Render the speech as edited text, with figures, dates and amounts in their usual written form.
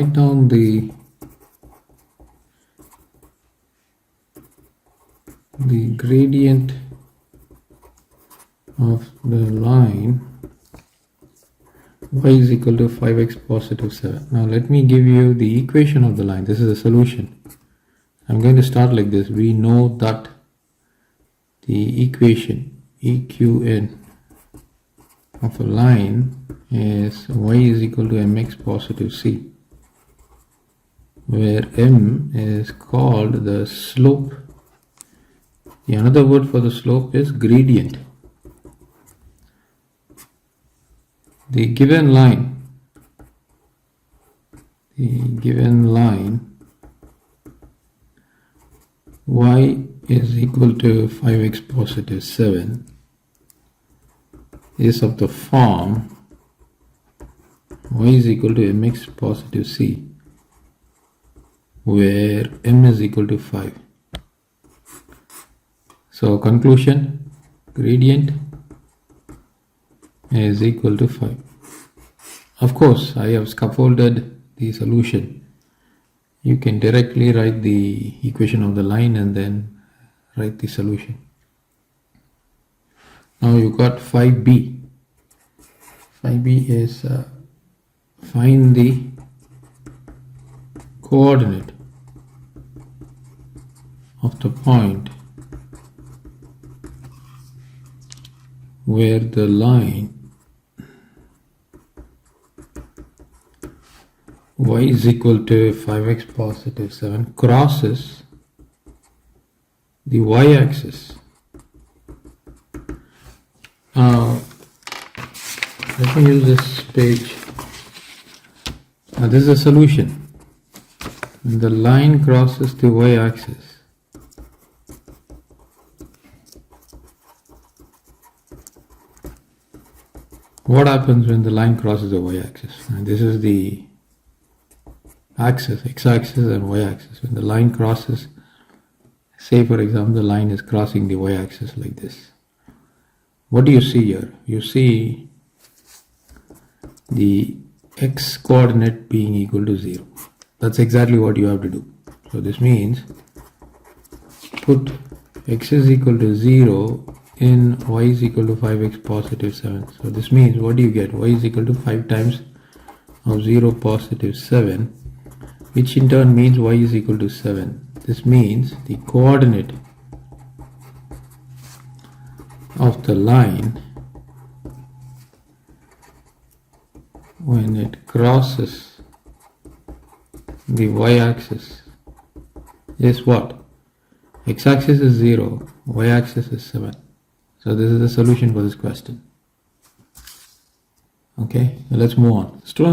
write down the gradient of the line y is equal to 5x positive 7. Now let me give you the equation of the line. This is a solution. I'm going to start like this. We know that the equation EQN of a line is y is equal to mx positive c, where m is called the slope. The another word for the slope is gradient. The given line y is equal to 5x positive 7 is of the form y is equal to mx positive c, where m is equal to 5. So conclusion, gradient is equal to 5. Of course, I have scaffolded the solution. You can directly write the equation of the line and then write the solution. Now you got 5b. 5b is find the coordinate of the point where the line y is equal to 5x positive 7 crosses the y-axis. Let me use this page. This is a solution. The line crosses the y-axis. What happens when the line crosses the y-axis? This is the axis, x-axis and y-axis. When the line crosses, say for example the line is crossing the y-axis like this. What do you see here? You see the x coordinate being equal to 0. That's exactly what you have to do. So this means put x is equal to 0 in y is equal to 5x positive 7. So this means what do you get? Y is equal to 5 times of 0 positive 7, which in turn means y is equal to 7. This means the coordinate of the line when it crosses the y-axis is what? X-axis is 0, y-axis is 7. So this is the solution for this question. Okay, let's move on. Students,